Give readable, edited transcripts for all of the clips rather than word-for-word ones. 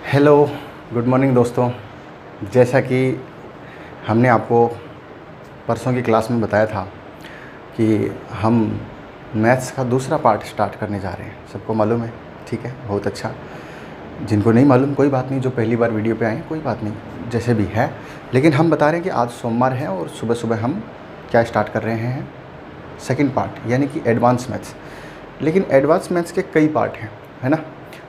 Hello, good morning दोस्तों। जैसा कि हमने आपको परसों की क्लास में बताया था कि हम मैथ्स का दूसरा पार्ट स्टार्ट करने जा रहे हैं। सबको मालूम है? ठीक है, बहुत अच्छा। जिनको नहीं मालूम कोई बात नहीं, जो पहली बार वीडियो पे आए हैं कोई बात नहीं, जैसे भी है। लेकिन हम बता रहे हैं कि आज सोमवार है और सुबह सुबह हम क्या स्टार्ट कर रहे हैं, सेकंड पार्ट, यानी कि एडवांस मैथ्स। लेकिन एडवांस मैथ्स के कई पार्ट हैं, है ना।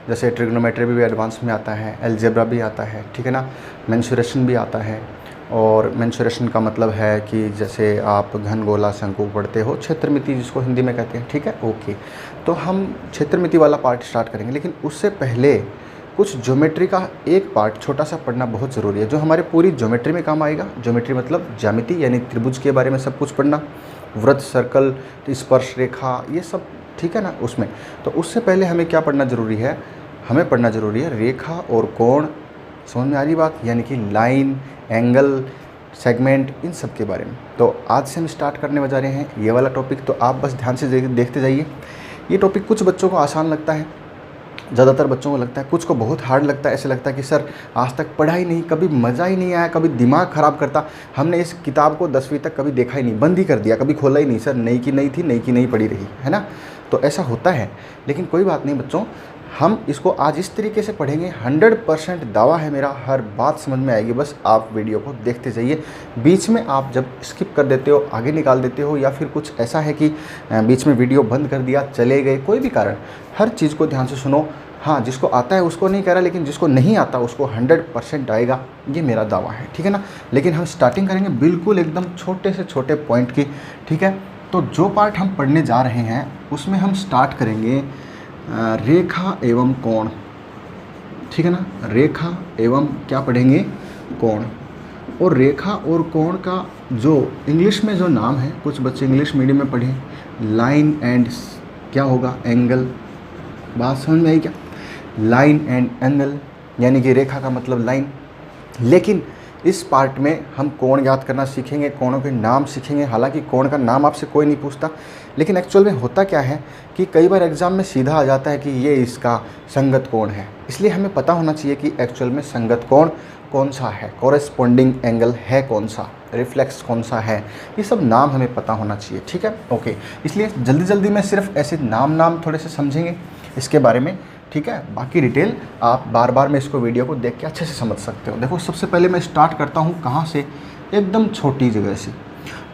जैसे ट्रिग्नोमेट्री भी एडवांस में आता है, अलजेब्रा भी आता है, ठीक है ना। मेंसुरेशन भी आता है। और मेंसुरेशन का मतलब है कि जैसे आप घन, गोला, शंकु पढ़ते हो, क्षेत्रमिति जिसको हिंदी में कहते हैं, ठीक है, ओके। तो हम क्षेत्रमिति वाला पार्ट स्टार्ट करेंगे, लेकिन उससे पहले कुछ ज्योमेट्री का एक पार्ट छोटा सा पढ़ना बहुत ज़रूरी है, जो हमारे पूरी ज्योमेट्री में काम आएगा। ज्योमेट्री मतलब ज्यामिति, यानी त्रिभुज के बारे में सब कुछ पढ़ना, वृत्त, सर्कल, स्पर्श रेखा, ये सब, ठीक है ना। उसमें तो उससे पहले हमें क्या पढ़ना ज़रूरी है? हमें पढ़ना ज़रूरी है रेखा और कोण। समझ में आ रही बात? यानी कि लाइन, एंगल, सेगमेंट, इन सब के बारे में। तो आज से हम स्टार्ट करने जा रहे हैं ये वाला टॉपिक। तो आप बस ध्यान से देखते जाइए। ये टॉपिक कुछ बच्चों को आसान लगता है, ज़्यादातर बच्चों को लगता है, कुछ को बहुत हार्ड लगता है। ऐसे लगता है कि सर आज तक पढ़ा ही नहीं, कभी मज़ा ही नहीं आया, कभी दिमाग ख़राब करता, हमने इस किताब को 10वीं तक कभी देखा ही नहीं, बंद ही कर दिया, कभी खोला ही नहीं, सर नई की नई थी, नई की नई पड़ी रही, है ना। तो ऐसा होता है, लेकिन कोई बात नहीं बच्चों, हम इसको आज इस तरीके से पढ़ेंगे, 100% दावा है मेरा, हर बात समझ में आएगी। बस आप वीडियो को देखते जाइए। बीच में आप जब स्किप कर देते हो, आगे निकाल देते हो, या फिर कुछ ऐसा है कि बीच में वीडियो बंद कर दिया, चले गए, कोई भी कारण, हर चीज़ को ध्यान से सुनो। हाँ, जिसको आता है उसको नहीं कह रहा, लेकिन जिसको नहीं आता उसको 100% आएगा, ये मेरा दावा है, ठीक है ना। लेकिन हम स्टार्टिंग करेंगे बिल्कुल एकदम छोटे से छोटे पॉइंट की, ठीक है। तो जो पार्ट हम पढ़ने जा रहे हैं उसमें हम स्टार्ट करेंगे रेखा एवं कोण, ठीक है ना। रेखा एवं क्या पढ़ेंगे? कोण। और रेखा और कोण का जो इंग्लिश में जो नाम है, कुछ बच्चे इंग्लिश मीडियम में पढ़े, लाइन एंड क्या होगा? एंगल। बात समझ में आई क्या? लाइन एंड एंगल, यानी कि रेखा का मतलब लाइन। लेकिन इस पार्ट में हम कोण याद करना सीखेंगे, कोणों के नाम सीखेंगे। हालांकि कोण का नाम आपसे कोई नहीं पूछता, लेकिन एक्चुअल में होता क्या है कि कई बार एग्जाम में सीधा आ जाता है कि ये इसका संगत कोण है। इसलिए हमें पता होना चाहिए कि एक्चुअल में संगत कोण कौन सा है, कॉरेस्पॉन्डिंग एंगल है कौन सा, रिफ्लेक्स कौन सा है, ये सब नाम हमें पता होना चाहिए, ठीक है, ओके। इसलिए जल्दी जल्दी में सिर्फ ऐसे नाम थोड़े से समझेंगे इसके बारे में, ठीक है। बाकी डिटेल आप बार बार में इसको वीडियो को देख के अच्छे से समझ सकते हो। देखो, सबसे पहले मैं स्टार्ट करता हूँ कहाँ से? एकदम छोटी जगह से।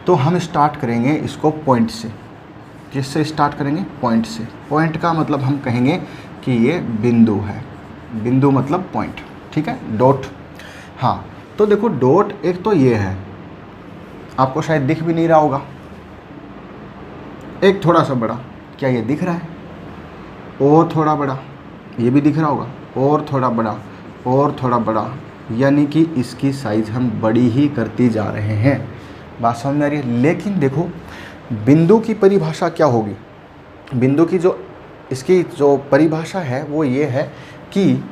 तो हम स्टार्ट करेंगे इसको पॉइंट से। किससे स्टार्ट करेंगे? पॉइंट से। पॉइंट का मतलब हम कहेंगे कि ये बिंदु है। बिंदु मतलब पॉइंट, ठीक है, डॉट। हाँ, तो देखो डॉट एक तो ये है, आपको शायद दिख भी नहीं रहा होगा, एक थोड़ा सा बड़ा, क्या ये दिख रहा है? और थोड़ा बड़ा, ये भी दिख रहा होगा, और थोड़ा बड़ा, और थोड़ा बड़ा, यानी कि इसकी साइज़ हम बड़ी ही करती जा रहे हैं। बात समझ में आ रही है? लेकिन देखो, बिंदु की परिभाषा क्या होगी? बिंदु की जो इसकी जो परिभाषा है वो ये है कि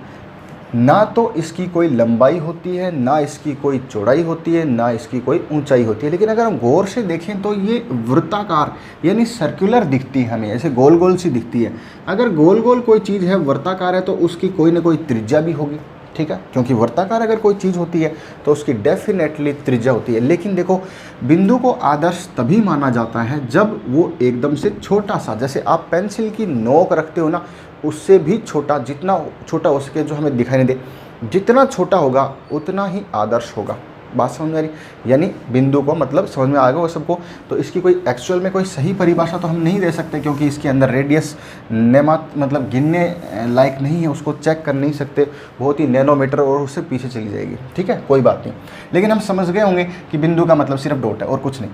ना तो इसकी कोई लंबाई होती है, ना इसकी कोई चौड़ाई होती है, ना इसकी कोई ऊंचाई होती है। लेकिन अगर हम गौर से देखें तो ये वृत्ताकार यानी सर्कुलर दिखती है हमें, ऐसे गोल गोल सी दिखती है। अगर गोल गोल कोई चीज़ है, वृत्ताकार है, तो उसकी कोई ना कोई त्रिज्या भी होगी, ठीक है, क्योंकि वृत्ताकार अगर कोई चीज़ होती है तो उसकी डेफिनेटली त्रिज्या होती है। लेकिन देखो, बिंदु को आदर्श तभी माना जाता है जब वो एकदम से छोटा सा, जैसे आप पेंसिल की नोक रखते हो ना, उससे भी छोटा, जितना छोटा हो सके, जो हमें दिखाई नहीं दे, जितना छोटा होगा उतना ही आदर्श होगा। बात समझ में आ रही? यानी बिंदु को मतलब समझ में आएगा वो सबको। तो इसकी कोई एक्चुअल में कोई सही परिभाषा तो हम नहीं दे सकते, क्योंकि इसके अंदर रेडियस नेमात मतलब गिनने लायक नहीं है, उसको चेक कर नहीं सकते, बहुत ही नैनोमीटर और उससे पीछे चली जाएगी, ठीक है, कोई बात नहीं। लेकिन हम समझ गए होंगे कि बिंदु का मतलब सिर्फ डॉट है और कुछ नहीं।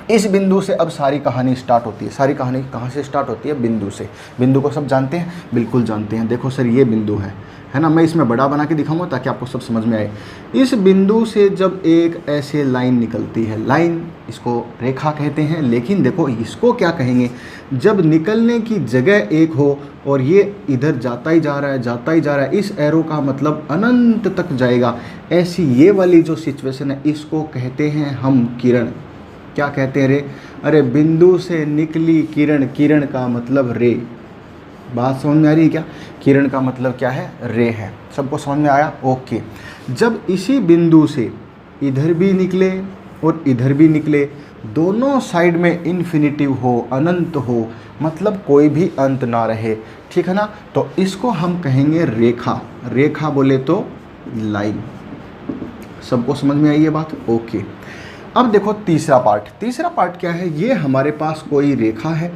इस बिंदु से अब सारी कहानी स्टार्ट होती है। सारी कहानी कहाँ से स्टार्ट होती है? बिंदु से। बिंदु को सब जानते हैं? बिल्कुल जानते हैं। देखो सर, ये बिंदु है ना। मैं इसमें बड़ा बना के दिखाऊंगा ताकि आपको सब समझ में आए। इस बिंदु से जब एक ऐसे लाइन निकलती है, लाइन, इसको रेखा कहते हैं। लेकिन देखो, इसको क्या कहेंगे? जब निकलने की जगह एक हो और ये इधर जाता ही जा रहा है, जाता ही जा रहा है, इस एरो का मतलब अनंत तक जाएगा, ऐसी ये वाली जो सिचुएशन है, इसको कहते हैं हम किरण। क्या कहते हैं रे? अरे बिंदु से निकली किरण, किरण का मतलब रे। बात समझ में आ रही है क्या? किरण का मतलब क्या है, रे है। सबको समझ में आया? ओके। जब इसी बिंदु से इधर भी निकले और इधर भी निकले, दोनों साइड में इन्फिनिटिव हो, अनंत हो, मतलब कोई भी अंत ना रहे, ठीक है ना, तो इसको हम कहेंगे रेखा। रेखा बोले तो लाइन। सबको समझ में आई ये बात? ओके। अब देखो तीसरा पार्ट। तीसरा पार्ट क्या है, ये हमारे पास कोई रेखा है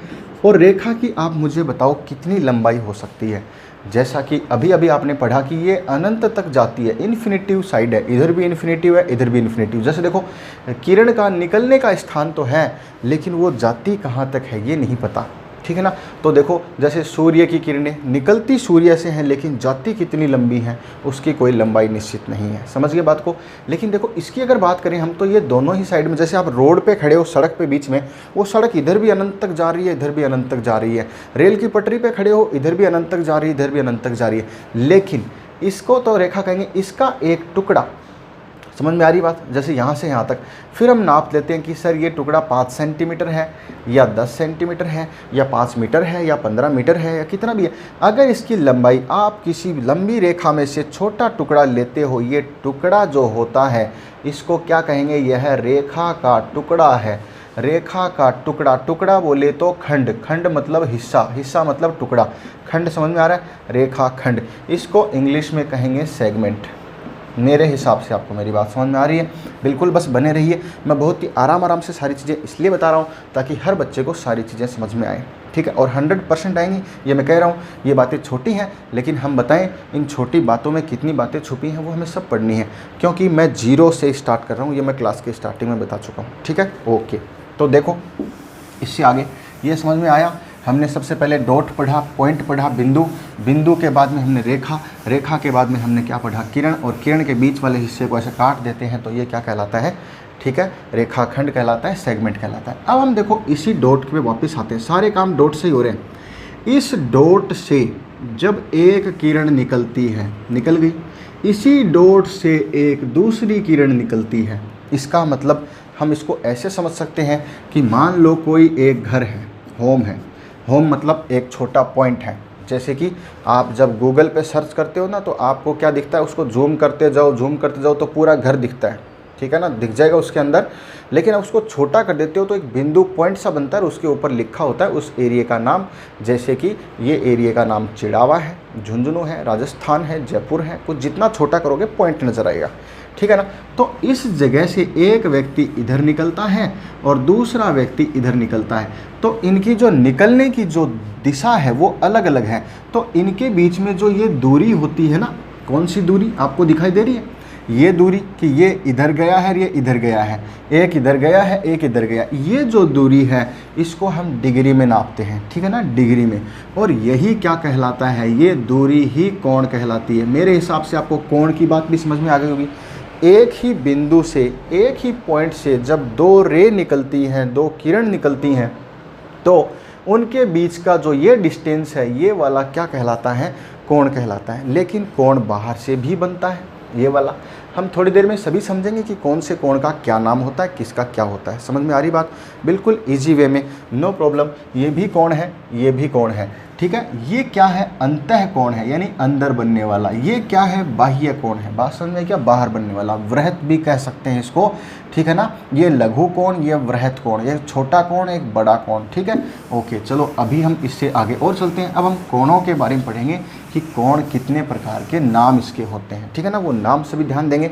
और रेखा की आप मुझे बताओ कितनी लंबाई हो सकती है। जैसा कि अभी अभी आपने पढ़ा कि ये अनंत तक जाती है, इन्फिनिटिव साइड है, इधर भी इन्फिनिटिव है, इधर भी इन्फिनिटिव। जैसे देखो किरण का निकलने का स्थान तो है, लेकिन वो जाती कहाँ तक है ये नहीं पता, ठीक है ना। तो देखो जैसे सूर्य की किरणें निकलती सूर्य से हैं, लेकिन जाती कितनी लंबी हैं उसकी कोई लंबाई निश्चित नहीं है। समझ गए बात को? लेकिन देखो इसकी अगर बात करें हम, तो ये दोनों ही साइड में, जैसे आप रोड पे खड़े हो सड़क पे बीच में, वो सड़क इधर भी अनंत तक जा रही है, इधर भी अनंत तक जा रही है। रेल की पटरी पे खड़े हो, इधर भी अनंत तक जा रही है, इधर भी अनंत तक जा रही है। लेकिन इसको तो रेखा कहेंगे, इसका एक टुकड़ा, समझ में आ रही बात, जैसे यहाँ से यहाँ तक, फिर हम नाप लेते हैं कि सर ये टुकड़ा 5 सेंटीमीटर है या 10 सेंटीमीटर है या 5 मीटर है या 15 मीटर है या कितना भी है। अगर इसकी लंबाई आप किसी लंबी रेखा में से छोटा टुकड़ा लेते हो, ये टुकड़ा जो होता है इसको क्या कहेंगे, यह रेखा का टुकड़ा है। रेखा का टुकड़ा, टुकड़ा बोले तो खंड, खंड मतलब हिस्सा, हिस्सा मतलब टुकड़ा, खंड समझ में आ रहा है, रेखा खंड। इसको इंग्लिश में कहेंगे सेगमेंट। मेरे हिसाब से आपको मेरी बात समझ में आ रही है? बिल्कुल बस बने रहिए। मैं बहुत ही आराम से सारी चीज़ें इसलिए बता रहा हूँ ताकि हर बच्चे को सारी चीज़ें समझ में आए, ठीक है, और 100% आएंगी, ये मैं कह रहा हूँ। ये बातें छोटी हैं, लेकिन हम बताएं इन छोटी बातों में कितनी बातें छुपी हैं वो हमें सब पढ़नी है, क्योंकि मैं 0 से स्टार्ट कर रहा हूँ, ये मैं क्लास के स्टार्टिंग में बता चुका हूँ, ठीक है। ओके, तो देखो इससे आगे ये समझ में आया। हमने सबसे पहले डॉट पढ़ा, पॉइंट पढ़ा, बिंदु, बिंदु के बाद में हमने रेखा, रेखा के बाद में हमने क्या पढ़ा, किरण, और किरण के बीच वाले हिस्से को ऐसे काट देते हैं तो ये क्या कहलाता है, ठीक है, रेखाखंड कहलाता है, सेगमेंट कहलाता है। अब हम देखो इसी डॉट पे वापस आते हैं, सारे काम डॉट से ही हो रहे हैं। इस डॉट से जब एक किरण निकलती है, निकल गई, इसी डॉट से एक दूसरी किरण निकलती है। इसका मतलब हम इसको ऐसे समझ सकते हैं कि मान लो कोई एक घर है, होम है, होम मतलब एक छोटा पॉइंट है। जैसे कि आप जब गूगल पे सर्च करते हो ना, तो आपको क्या दिखता है, उसको जूम करते जाओ तो पूरा घर दिखता है, ठीक है ना, दिख जाएगा उसके अंदर। लेकिन अब उसको छोटा कर देते हो तो एक बिंदु पॉइंट सा बनता है और उसके ऊपर लिखा होता है उस एरिया का नाम। जैसे कि ये एरिया का नाम चिड़ावा है, झुंझुनू है, राजस्थान है, जयपुर है। कुछ जितना छोटा करोगे पॉइंट नज़र आएगा, ठीक है ना। तो इस जगह से एक व्यक्ति इधर निकलता है और दूसरा व्यक्ति इधर निकलता है, तो इनकी जो निकलने की जो दिशा है वो अलग अलग है। तो इनके बीच में जो ये दूरी होती है ना, कौन सी दूरी आपको दिखाई दे रही है, ये दूरी, कि ये इधर गया है, ये इधर गया है, एक इधर गया है, एक इधर गया, ये जो दूरी है इसको हम डिग्री में नापते हैं, ठीक है ना, डिग्री में। और यही क्या कहलाता है, ये दूरी ही कोण कहलाती है। मेरे हिसाब से आपको कोण की बात भी समझ में आ गई होगी। एक ही बिंदु से, एक ही पॉइंट से जब दो रे निकलती हैं, दो किरण निकलती हैं, तो उनके बीच का जो ये डिस्टेंस है, ये वाला क्या कहलाता है, कोण कहलाता है। लेकिन कोण बाहर से भी बनता है, ये वाला हम थोड़ी देर में सभी समझेंगे कि कौन से कोण का क्या नाम होता है, किसका क्या होता है। समझ में आ रही बात? बिल्कुल इजी वे में, नो प्रॉब्लम। ये भी कोण है, ये भी कोण है, ठीक है। ये क्या है, अंतः कोण है, यानी अंदर बनने वाला। ये क्या है, बाह्य कोण है, बात समझ में क्या, बाहर बनने वाला, वृहत भी कह सकते हैं इसको, ठीक है ना। ये लघु कोण, ये वृहत कोण, ये छोटा कोण, एक बड़ा कोण, ठीक है। ओके, चलो अभी हम इससे आगे और चलते हैं। अब हम कोणों के बारे में पढ़ेंगे कि कोण कितने प्रकार के नाम इसके होते हैं, ठीक है ना, वो नाम सभी ध्यान देंगे।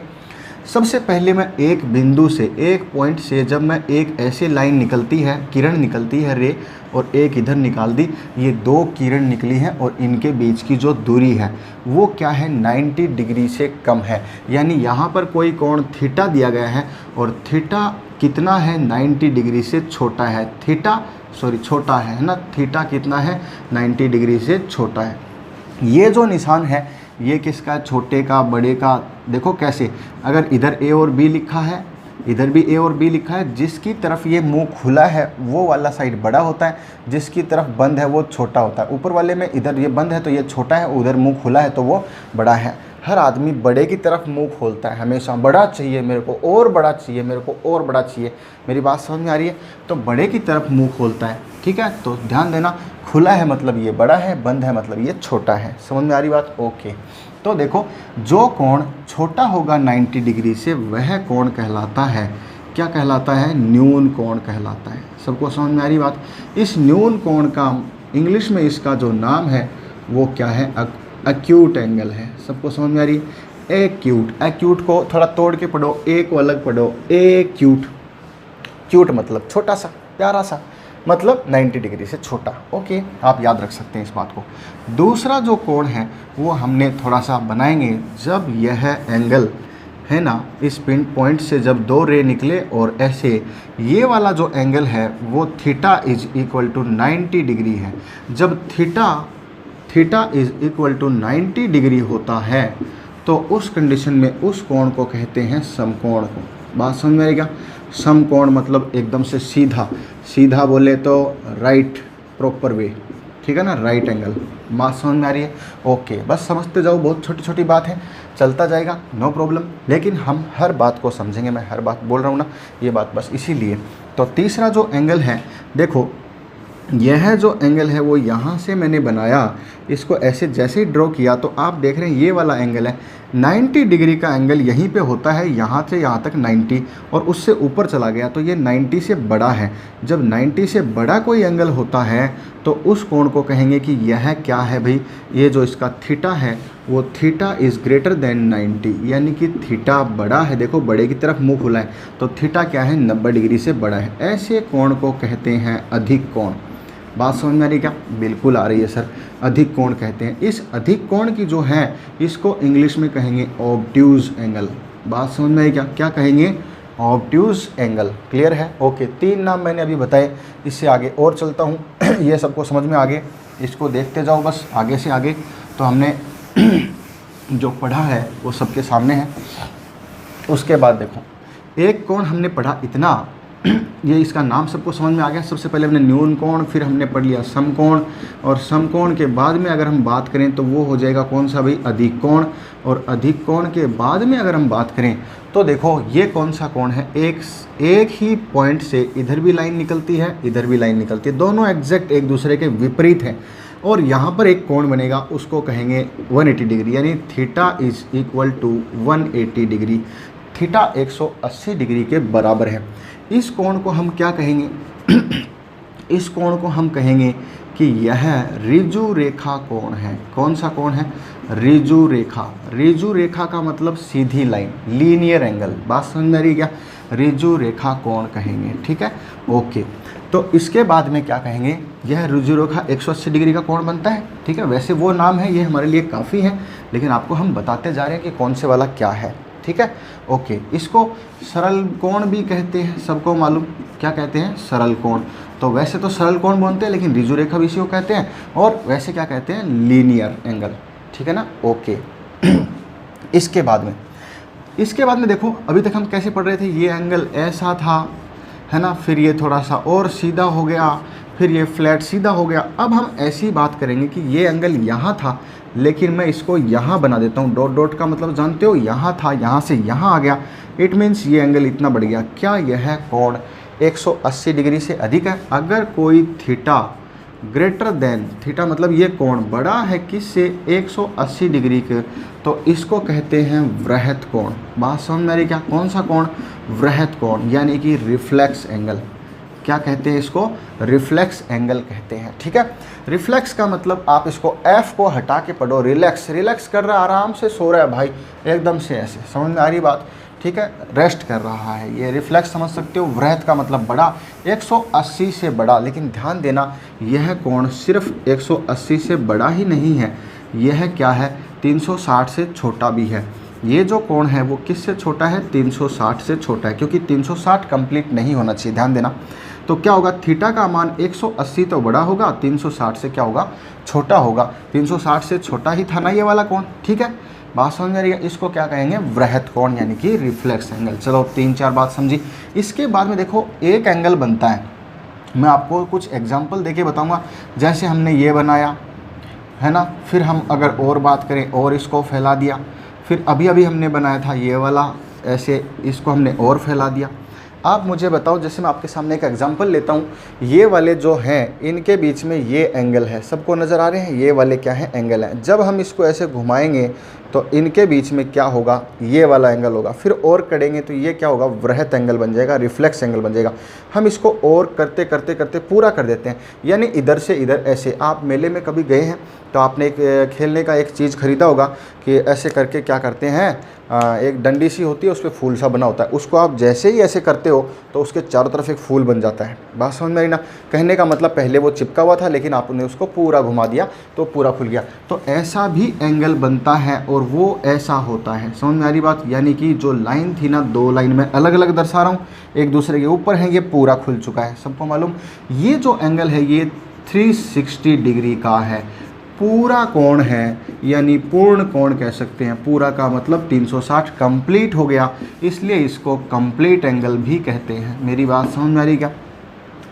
सबसे पहले मैं एक बिंदु से, एक पॉइंट से जब मैं एक ऐसे लाइन निकलती है, किरण निकलती है, रे, और एक इधर निकाल दी, ये दो किरण निकली हैं और इनके बीच की जो दूरी है वो क्या है, 90 डिग्री से कम है। यानी यहाँ पर कोई कोण थीटा दिया गया है और थीटा कितना है, 90 डिग्री से छोटा है, छोटा है ना, थीटा कितना है, 90 डिग्री से छोटा है। ये जो निशान है ये किसका, छोटे का, बड़े का। देखो कैसे, अगर इधर ए और बी लिखा है, इधर भी ए और बी लिखा है, जिसकी तरफ ये मुंह खुला है वो वाला साइड बड़ा होता है, जिसकी तरफ बंद है वो छोटा होता है। ऊपर वाले में इधर ये बंद है तो ये छोटा है, उधर मुंह खुला है तो वो बड़ा है। हर आदमी बड़े की तरफ मुंह खोलता है हमेशा, बड़ा चाहिए मेरे को, और बड़ा चाहिए मेरे को, और बड़ा चाहिए। मेरी बात समझ में आ रही है? तो बड़े की तरफ मुंह खोलता है, ठीक है। तो ध्यान देना, खुला है मतलब ये बड़ा है, बंद है मतलब ये छोटा है। समझ में आ रही बात? ओके। तो देखो, जो कोण छोटा होगा 90 डिग्री से वह कोण कहलाता है, क्या कहलाता है? न्यून कोण कहलाता है। सबको समझ में आ रही बात? इस न्यून कोण का इंग्लिश में इसका जो नाम है वो क्या है? एक्यूट एंगल है। सबको समझ में आ रही है? एक्यूट। एक्यूट को थोड़ा तोड़ के पढ़ो, ए को अलग पढ़ो। एक्यूट, क्यूट मतलब छोटा सा, प्यारा सा, मतलब 90 डिग्री से छोटा। ओके, आप याद रख सकते हैं इस बात को। दूसरा जो कोण है वो हमने थोड़ा सा बनाएंगे, जब यह एंगल है ना, इस पिन पॉइंट से जब दो रे निकले और ऐसे ये वाला जो एंगल है वो theta is equal to 90 degree है। जब theta is equal to 90 degree होता है तो उस कंडीशन में उस कोण को कहते हैं समकोण को। बात समझ में आएगा? समकोण मतलब एकदम से सीधा, सीधा बोले तो राइट, प्रॉपर वे, ठीक है ना, राइट एंगल। बात समझ में आ रही है? ओके, बस समझते जाओ, बहुत छोटी छोटी बात है, चलता जाएगा, नो प्रॉब्लम। लेकिन हम हर बात को समझेंगे, मैं हर बात बोल रहा हूँ ना, ये बात बस इसीलिए। तो तीसरा जो एंगल है, देखो यह जो एंगल है वो यहाँ से मैंने बनाया, इसको ऐसे जैसे ही ड्रॉ किया तो आप देख रहे हैं ये वाला एंगल है 90 डिग्री का एंगल यहीं पे होता है, यहाँ से यहाँ तक 90, और उससे ऊपर चला गया तो ये 90 से बड़ा है। जब 90 से बड़ा कोई एंगल होता है तो उस कोण को कहेंगे कि यह क्या है भाई? ये जो इसका थीटा है वो थीटा इज़ ग्रेटर देन 90, यानी कि थीटा बड़ा है। देखो बड़े की तरफ मुँह खुला है तो थीटा क्या है? 90 डिग्री से बड़ा है। ऐसे कोण को कहते हैं अधिक कोण। बात समझ में आ रही क्या? बिल्कुल आ रही है सर, अधिक कोण कहते हैं। इस अधिक कोण की जो है इसको इंग्लिश में कहेंगे ऑब्ट्यूज एंगल। बात समझ में आई क्या? क्या कहेंगे? Obtuse angle. क्लियर है? ओके, 3 नाम मैंने अभी बताए, इससे आगे और चलता हूँ ये सबको समझ में आगे, इसको देखते जाओ बस आगे से आगे। तो हमने जो पढ़ा है वो सबके सामने है। उसके बाद देखो, एक कोण हमने पढ़ा इतना, ये इसका नाम सबको समझ में आ गया। सबसे पहले हमने न्यून कोण, फिर हमने पढ़ लिया समकोण, और समकोण के बाद में अगर हम बात करें तो वो हो जाएगा कौन सा भाई? अधिक कोण। और अधिक कोण के बाद में अगर हम बात करें तो देखो ये कौन सा कोण है? एक ही पॉइंट से इधर भी लाइन निकलती है, इधर भी लाइन निकलती है, दोनों एग्जैक्ट एक दूसरे के विपरीत हैं, और यहाँ पर एक कोण बनेगा, उसको कहेंगे 180 डिग्री, यानी theta is equal to 180 degree. Theta 180 degree के बराबर है। इस कोण को हम क्या कहेंगे? इस कोण को हम कहेंगे कि यह ऋजु रेखा कोण है। कौन सा कोण है? ऋजु रेखा। ऋजु रेखा का मतलब सीधी लाइन, लीनियर एंगल। बात समझ में आ रही है क्या? ऋजु रेखा कोण कहेंगे, ठीक है। ओके, तो इसके बाद में क्या कहेंगे? यह ऋजु रेखा 180 डिग्री का कोण बनता है, ठीक है। वैसे वो नाम है, ये हमारे लिए काफ़ी है, लेकिन आपको हम बताते जा रहे हैं कि कौन से वाला क्या है, ठीक है। ओके, इसको सरल कोण भी कहते हैं, सबको मालूम क्या कहते हैं? सरल कोण। तो वैसे तो सरल कोण बोलते हैं, लेकिन ऋजु रेखा भी इसी को कहते हैं, और वैसे क्या कहते हैं? लीनियर एंगल, ठीक है ना। ओके इसके बाद में देखो, अभी तक हम कैसे पढ़ रहे थे? ये एंगल ऐसा था, है ना, फिर ये थोड़ा सा और सीधा हो गया, फिर ये फ्लैट सीधा हो गया। अब हम ऐसी बात करेंगे कि ये एंगल यहाँ था, लेकिन मैं इसको यहाँ बना देता हूँ। डॉट डॉट का मतलब जानते हो? यहाँ था, यहाँ से यहाँ आ गया, इट मीन्स ये एंगल इतना बढ़ गया। क्या यह कोण 180 डिग्री से अधिक है? अगर कोई थीटा ग्रेटर देन, थीटा मतलब ये कोण बड़ा है किससे? 180 डिग्री के, तो इसको कहते हैं वृहत कोण। बात समझ में आ रही क्या? कौन सा कोण? वृहत कोण, यानी कि रिफ्लेक्स एंगल। क्या कहते हैं इसको? रिफ्लेक्स एंगल कहते हैं, ठीक है। रिफ्लेक्स का मतलब आप इसको एफ को हटा के पढ़ो, रिलैक्स। रिलैक्स कर रहा है, आराम से सो रहा है भाई, एकदम से ऐसे, समझ में आ रही बात, ठीक है, रेस्ट कर रहा है, ये रिफ्लेक्स समझ सकते हो। वृहत का मतलब बड़ा, 180 से बड़ा। लेकिन ध्यान देना, यह कोण सिर्फ 180 से बड़ा ही नहीं है, यह क्या है? 360 से छोटा भी है। ये जो कोण है वो किससे छोटा है? 360 से छोटा है, क्योंकि 360 कंप्लीट नहीं होना चाहिए, ध्यान देना। तो क्या होगा? थीटा का मान 180 तो बड़ा होगा, 360 से क्या होगा? छोटा होगा। 360 से छोटा ही था ना ये वाला कोण, ठीक है। बात समझ में आ रही है? इसको क्या कहेंगे? वृहत कोण, यानी कि रिफ्लेक्स एंगल। चलो 3-4 बात समझी। इसके बाद में देखो, एक एंगल बनता है, मैं आपको कुछ एग्जाम्पल देके बताऊँगा। जैसे हमने ये बनाया है ना, फिर हम अगर और बात करें और इसको फैला दिया, फिर अभी अभी हमने बनाया था ये वाला, ऐसे इसको हमने और फैला दिया। आप मुझे बताओ, जैसे मैं आपके सामने एक एग्जांपल लेता हूँ, ये वाले जो हैं इनके बीच में ये एंगल है, सबको नज़र आ रहे हैं, ये वाले क्या हैं, एंगल हैं। जब हम इसको ऐसे घुमाएंगे तो इनके बीच में क्या होगा, ये वाला एंगल होगा। फिर और करेंगे तो ये क्या होगा, वृहत एंगल बन जाएगा, रिफ्लेक्स एंगल बन जाएगा। हम इसको और करते करते करते पूरा कर देते हैं, यानी इधर से इधर ऐसे। आप मेले में कभी गए हैं तो आपने एक खेलने का एक चीज़ ख़रीदा होगा कि ऐसे करके क्या करते हैं, एक डंडी सी होती है, उस पर फूल सा बना होता है, उसको आप जैसे ही ऐसे करते हो तो उसके चारों तरफ एक फूल बन जाता है। बात समझ में आई ना। कहने का मतलब पहले वो चिपका हुआ था, लेकिन आपने उसको पूरा घुमा दिया तो पूरा खुल गया। तो ऐसा भी एंगल बनता है और वो ऐसा होता है। समझ में आ रही बात। यानी कि जो लाइन थी ना, दो लाइन में अलग अलग दर्शा रहा हूँ, एक दूसरे के ऊपर है, ये पूरा खुल चुका है, सबको मालूम। ये जो एंगल है ये 360 डिग्री का है, पूरा कोण है, यानी पूर्ण कोण कह सकते हैं। पूरा का मतलब 360 कंप्लीट हो गया, इसलिए इसको कंप्लीट एंगल भी कहते हैं। मेरी बात समझ में आ रही क्या,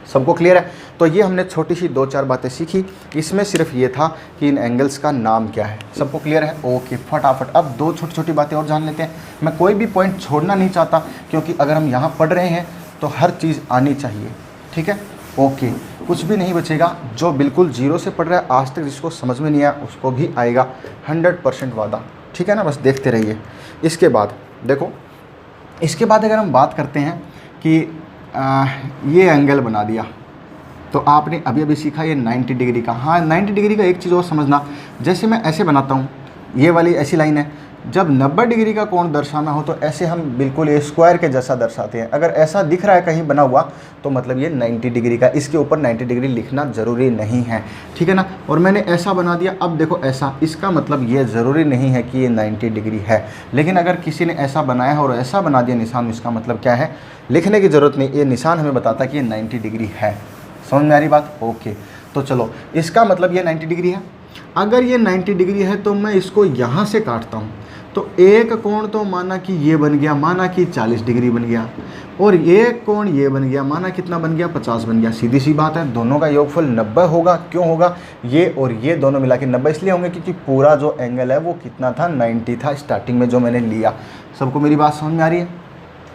सबको क्लियर है। तो ये हमने छोटी सी 2-4 बातें सीखी, इसमें सिर्फ ये था कि इन एंगल्स का नाम क्या है। सबको क्लियर है, ओके। फटाफट अब 2 छोटी छोटी बातें और जान लेते हैं। मैं कोई भी पॉइंट छोड़ना नहीं चाहता, क्योंकि अगर हम यहाँ पढ़ रहे हैं तो हर चीज़ आनी चाहिए, ठीक है, ओके। कुछ भी नहीं बचेगा। जो बिल्कुल जीरो से पढ़ रहा है आज तक, जिसको समझ में नहीं आया उसको भी आएगा, 100% वादा, ठीक है ना। बस देखते रहिए। इसके बाद देखो, इसके बाद अगर हम बात करते हैं कि ये एंगल बना दिया, तो आपने अभी अभी सीखा ये 90 डिग्री का। हाँ, 90 डिग्री का एक चीज़ और समझना, जैसे मैं ऐसे बनाता हूँ, ये वाली ऐसी लाइन है, जब 90 डिग्री का कोण दर्शाना हो तो ऐसे हम बिल्कुल ये स्क्वायर के जैसा दर्शाते हैं। अगर ऐसा दिख रहा है कहीं बना हुआ तो मतलब ये 90 डिग्री का, इसके ऊपर 90 डिग्री लिखना ज़रूरी नहीं है, ठीक है ना। और मैंने ऐसा बना दिया, अब देखो ऐसा, इसका मतलब ये ज़रूरी नहीं है कि ये 90 डिग्री है। लेकिन अगर किसी ने ऐसा बनाया है और ऐसा बना दिया निशान, इसका मतलब क्या है, लिखने की ज़रूरत नहीं, ये निशान हमें बताता है कि ये 90 डिग्री है। समझ में आ रही बात, ओके। तो चलो, इसका मतलब ये 90 डिग्री है। अगर ये 90 डिग्री है तो मैं इसको यहाँ से काटता हूँ, तो एक कोण तो माना कि ये बन गया, माना कि 40 डिग्री बन गया, और एक कोण ये बन गया, माना कितना बन गया, 50 बन गया। सीधी सी बात है, दोनों का योगफल 90 होगा। क्यों होगा, ये और ये दोनों मिला के 90 इसलिए होंगे क्योंकि पूरा जो एंगल है वो कितना था, 90 था स्टार्टिंग में जो मैंने लिया। सबको मेरी बात समझ में आ रही है,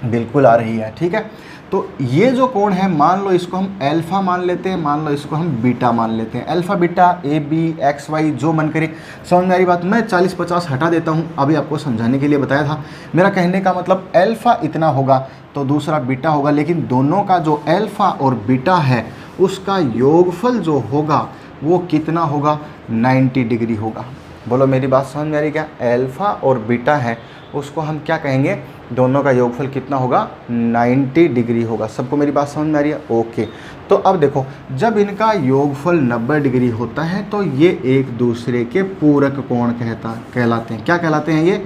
बिल्कुल आ रही है, ठीक है। तो ये जो कोण है, मान लो इसको हम अल्फ़ा मान लेते हैं, मान लो इसको हम बीटा मान लेते हैं। Alpha beta A B X Y जो मन करे। समझ में आ रही बात। मैं 40-50 हटा देता हूँ, अभी आपको समझाने के लिए बताया था। मेरा कहने का मतलब अल्फ़ा इतना होगा तो दूसरा बीटा होगा, लेकिन दोनों का जो अल्फ़ा और बीटा है उसका योगफल जो होगा वो कितना होगा, 90 डिग्री होगा। बोलो मेरी बात समझ में आ रही क्या। अल्फ़ा और बीटा है, उसको हम क्या कहेंगे, दोनों का योगफल कितना होगा, 90 डिग्री होगा। सबको मेरी बात समझ में आ रही है, ओके। तो अब देखो, जब इनका योगफल 90 डिग्री होता है तो ये एक दूसरे के पूरक कोण कहलाते हैं। क्या कहलाते हैं ये,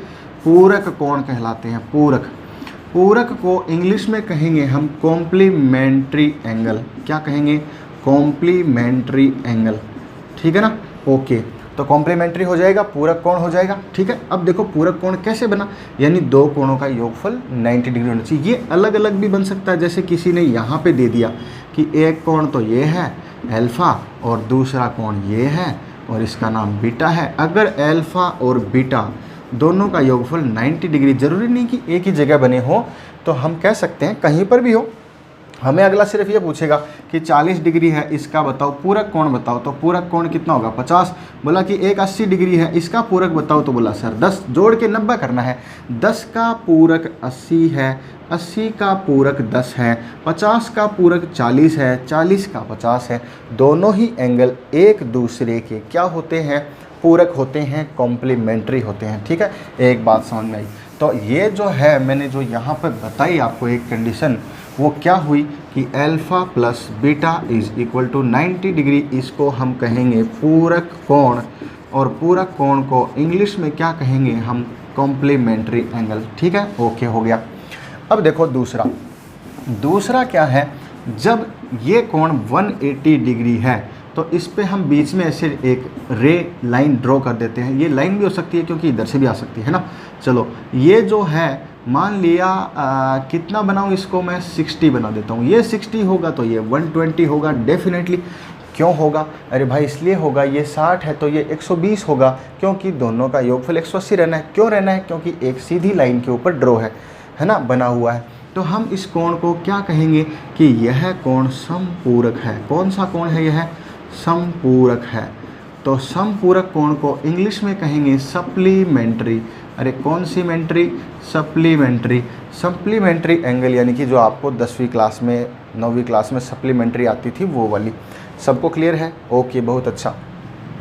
पूरक कोण कहलाते हैं। पूरक, पूरक को इंग्लिश में कहेंगे हम कॉम्प्लीमेंट्री एंगल। क्या कहेंगे, कॉम्प्लीमेंट्री एंगल, ठीक है ना, ओके। तो कॉम्प्लीमेंट्री हो जाएगा, पूरक कोण हो जाएगा, ठीक है। अब देखो पूरक कोण कैसे बना, यानी दो कोणों का योगफल 90 डिग्री होना चाहिए। ये अलग अलग भी बन सकता है, जैसे किसी ने यहाँ पे दे दिया कि एक कोण तो ये है अल्फ़ा और दूसरा कोण ये है और इसका नाम बीटा है। अगर अल्फ़ा और बीटा दोनों का योगफल 90 डिग्री, ज़रूरी नहीं कि एक ही जगह बने हो, तो हम कह सकते हैं कहीं पर भी हो। हमें अगला सिर्फ ये पूछेगा कि 40 डिग्री है, इसका बताओ पूरक कोण बताओ, तो पूरक कोण कितना होगा, 50। बोला कि एक 80 डिग्री है, इसका पूरक बताओ, तो बोला सर 10 जोड़ के 90 करना है। 10 का पूरक 80 है, 80 का पूरक 10 है, 50 का पूरक 40 है, 40 का 50 है। दोनों ही एंगल एक दूसरे के क्या होते हैं, पूरक होते हैं, कॉम्प्लीमेंट्री होते हैं, ठीक है। एक बात समझ में आई। तो ये जो है मैंने जो यहाँ पर बताई आपको एक कंडीशन, वो क्या हुई कि alpha plus beta is equal to 90 degree, इसको हम कहेंगे पूरक कोण, और पूरक कोण को इंग्लिश में क्या कहेंगे हम, कॉम्प्लीमेंट्री एंगल, ठीक है, ओके हो गया। अब देखो दूसरा क्या है, जब ये कोण 180 डिग्री है तो इस पे हम बीच में ऐसे एक रे लाइन ड्रॉ कर देते हैं। ये लाइन भी हो सकती है क्योंकि इधर से भी आ सकती है ना। चलो ये जो है मान लिया कितना बनाऊँ इसको मैं, 60 बना देता हूँ। ये 60 होगा तो ये 120 होगा डेफिनेटली, क्यों होगा? अरे भाई इसलिए होगा, ये 60 है तो ये 120 होगा, क्योंकि दोनों का योगफल 180 रहना है। क्यों रहना है? क्योंकि एक सीधी लाइन के ऊपर ड्रॉ है ना, बना हुआ है। तो हम इस कोण को क्या कहेंगे कि यह कोण समपूरक है। कौन सा कोण है? यह समपूरक है। तो समपूरक कोण को इंग्लिश में कहेंगे सप्लीमेंट्री। अरे कौन सी मेंट्री? सप्लीमेंट्री। सप्लीमेंट्री एंगल यानी कि जो आपको 10वीं क्लास में 9वीं क्लास में सप्लीमेंट्री आती थी वो वाली। सबको क्लियर है? ओके, बहुत अच्छा।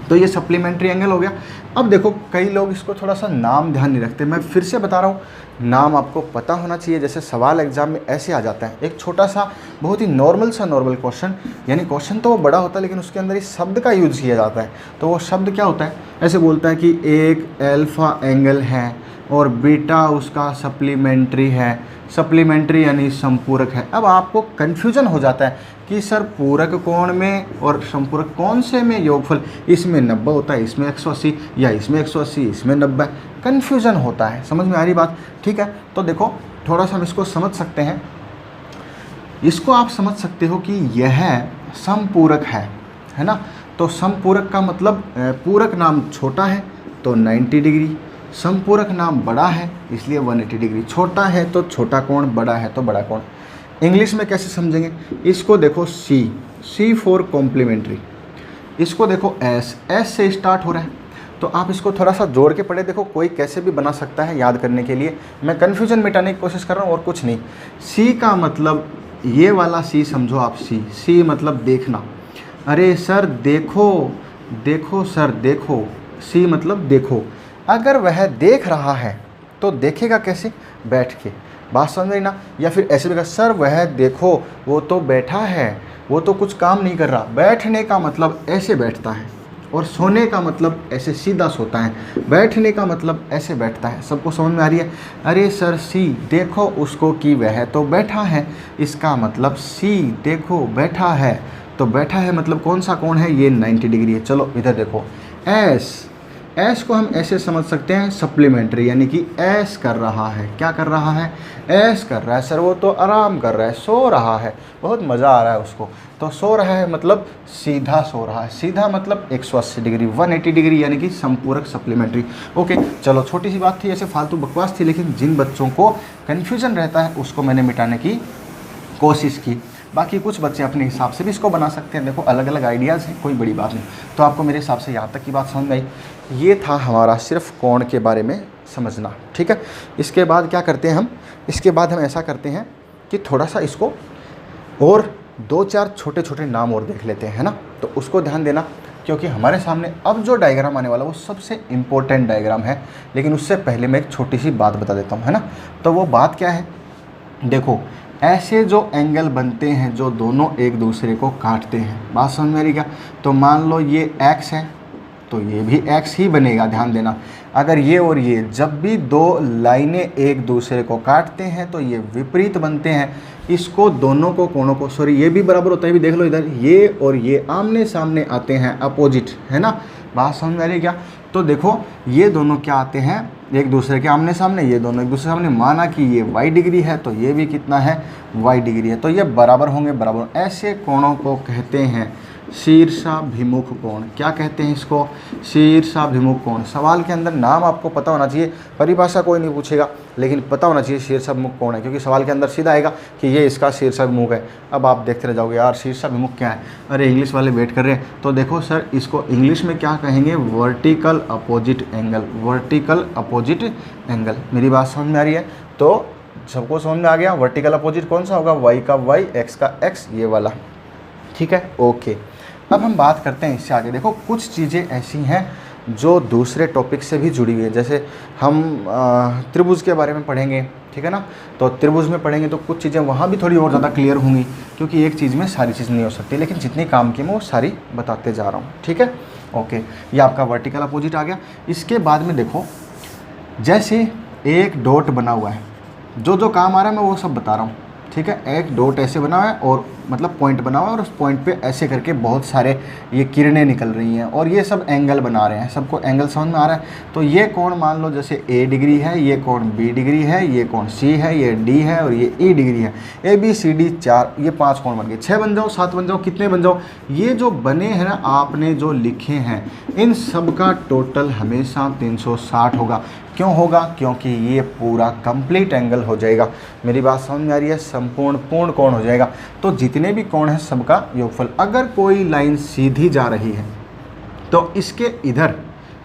तो ये सप्लीमेंट्री एंगल हो गया। अब देखो कई लोग इसको थोड़ा सा नाम ध्यान नहीं रखते। मैं फिर से बता रहा हूँ, नाम आपको पता होना चाहिए। जैसे सवाल एग्जाम में ऐसे आ जाता है, एक छोटा सा बहुत ही नॉर्मल क्वेश्चन, यानी क्वेश्चन तो वो बड़ा होता है लेकिन उसके अंदर इस शब्द का यूज़ किया जाता है। तो वो शब्द क्या होता है? ऐसे बोलता है कि एक अल्फा एंगल है और बीटा उसका सप्लीमेंट्री है। सप्लीमेंट्री यानी संपूरक है। अब आपको कन्फ्यूजन हो जाता है कि सर पूरक कोण में और संपूरक कौन से में योगफल, इसमें 90 होता है, इसमें 180, या इसमें 180 इसमें 90। कन्फ्यूजन होता है। समझ में आ रही बात? ठीक है। तो देखो थोड़ा सा हम इसको समझ सकते हैं। इसको आप समझ सकते हो कि यह समपूरक है ना। तो समपूरक का मतलब पूरक नाम छोटा है तो 90 डिग्री, समपूरक नाम बड़ा है इसलिए 180 डिग्री। छोटा है तो छोटा कोण, बड़ा है तो बड़ा कोण। इंग्लिश में कैसे समझेंगे? इसको देखो सी फॉर कॉम्प्लीमेंट्री। इसको देखो एस से स्टार्ट हो रहा है। तो आप इसको थोड़ा सा जोड़ के पढ़े, देखो कोई कैसे भी बना सकता है याद करने के लिए। मैं कन्फ्यूजन मिटाने की कोशिश कर रहा हूँ और कुछ नहीं। सी का मतलब ये वाला सी समझो आप। सी मतलब देखना। अरे सर देखो, देखो सर देखो। सी मतलब देखो। अगर वह देख रहा है तो देखेगा कैसे? बैठ के। बात समझ रही ना? या फिर ऐसे भी कहा, सर वह देखो वो तो बैठा है, वो तो कुछ काम नहीं कर रहा। बैठने का मतलब ऐसे बैठता है और सोने का मतलब ऐसे सीधा सोता है। बैठने का मतलब ऐसे बैठता है। सबको समझ में आ रही है? अरे सर सी देखो उसको कि वह तो बैठा है, इसका मतलब सी देखो बैठा है। तो बैठा है मतलब कौन सा कोण है? ये 90 डिग्री है। चलो इधर देखो, एस को हम ऐसे समझ सकते हैं सप्लीमेंट्री, यानी कि एस कर रहा है। क्या कर रहा है? एस कर रहा है। सर वो तो आराम कर रहा है, सो रहा है, बहुत मज़ा आ रहा है उसको। तो सो रहा है मतलब सीधा सो रहा है। सीधा मतलब 180 डिग्री, 180 डिग्री यानी कि संपूरक सप्लीमेंट्री। ओके चलो, छोटी सी बात थी, ऐसे फालतू बकवास थी, लेकिन जिन बच्चों को कन्फ्यूजन रहता है उसको मैंने मिटाने की कोशिश की। बाकी कुछ बच्चे अपने हिसाब से भी इसको बना सकते हैं। देखो अलग अलग आइडियाज़ हैं, कोई बड़ी बात नहीं। तो आपको मेरे हिसाब से यहाँ तक की बात समझ में आई। ये था हमारा सिर्फ कोण के बारे में समझना। ठीक है। इसके बाद क्या करते हैं हम? इसके बाद हम ऐसा करते हैं कि थोड़ा सा इसको और 2-4 छोटे छोटे नाम और देख लेते हैं, है ना। तो उसको ध्यान देना, क्योंकि हमारे सामने अब जो डायग्राम आने वाला वो सबसे इम्पोर्टेंट डायग्राम है। लेकिन उससे पहले मैं एक छोटी सी बात बता देता हूँ, है ना। तो वो बात क्या है? देखो ऐसे जो एंगल बनते हैं जो दोनों एक दूसरे को काटते हैं, बात समझ में आ रही क्या? तो मान लो ये x है तो ये भी x ही बनेगा। ध्यान देना, अगर ये और ये जब भी दो लाइनें एक दूसरे को काटते हैं तो ये विपरीत बनते हैं। इसको दोनों को कोणों को, सॉरी ये भी बराबर होता है, भी देख लो इधर, ये और ये आमने सामने आते हैं, अपोजिट, है ना। बात समझ में आ रही क्या? तो देखो ये दोनों क्या आते हैं? एक दूसरे के आमने सामने। ये दोनों एक दूसरे सामने। माना कि ये y डिग्री है तो ये भी कितना है? y डिग्री है। तो ये बराबर होंगे, बराबर। ऐसे कोणों को कहते हैं शीर्षाभिमुख कोण। क्या कहते हैं इसको? शीर्षाभिमुख कोण। सवाल के अंदर नाम आपको पता होना चाहिए, परिभाषा कोई नहीं पूछेगा, लेकिन पता होना चाहिए शीर्षाभिमुख कोण है, क्योंकि सवाल के अंदर सीधा आएगा कि ये इसका शीर्षाभिमुख है। अब आप देखते रह जाओगे यार शीर्षाभिमुख क्या है। अरे इंग्लिश वाले वेट कर रहे हैं, तो देखो सर इसको इंग्लिश में क्या कहेंगे? Vertical opposite angle. Vertical opposite angle. मेरी बात समझ में आ रही है? तो सबको समझ में आ गया? वर्टिकल अपोजिट कौन सा होगा? y का y, x का x, ये वाला। ठीक है, ओके। अब हम बात करते हैं इससे आगे। देखो कुछ चीज़ें ऐसी हैं जो दूसरे टॉपिक से भी जुड़ी हुई है। जैसे हम त्रिभुज के बारे में पढ़ेंगे, ठीक है ना। तो त्रिभुज में पढ़ेंगे तो कुछ चीज़ें वहाँ भी थोड़ी और ज़्यादा क्लियर होंगी, क्योंकि एक चीज़ में सारी चीज़ नहीं हो सकती, लेकिन जितनी काम की मैं वो सारी बताते जा रहा हूँ। ठीक है, ओके। ये आपका वर्टिकल अपोजिट आ गया। इसके बाद में देखो जैसे एक डॉट बना हुआ है, जो जो काम आ रहा है मैं वो सब बता रहा हूँ। ठीक है, एक डॉट ऐसे बना हुआ है और मतलब पॉइंट बना हुआ है और उस पॉइंट पे ऐसे करके बहुत सारे ये किरणें निकल रही हैं और ये सब एंगल बना रहे हैं। सबको एंगल समझ में आ रहा है? तो ये कोण मान लो जैसे ए डिग्री है, ये कोण बी डिग्री है, ये कोण सी है, ये डी है और ये ई डिग्री है। ए बी सी डी 4, ये 5 कोण बन गए। 6 बन जाओ, 7 बन जाओ, कितने बन जाओ, ये जो बने हैं ना आपने जो लिखे हैं, इन सब का टोटल हमेशा 360 होगा। क्यों होगा? क्योंकि ये पूरा कंप्लीट एंगल हो जाएगा। मेरी बात समझ में आ रही है? संपूर्ण पूर्ण कोण हो जाएगा। तो जितने भी कोण हैं सबका योगफल। अगर कोई लाइन सीधी जा रही है तो इसके इधर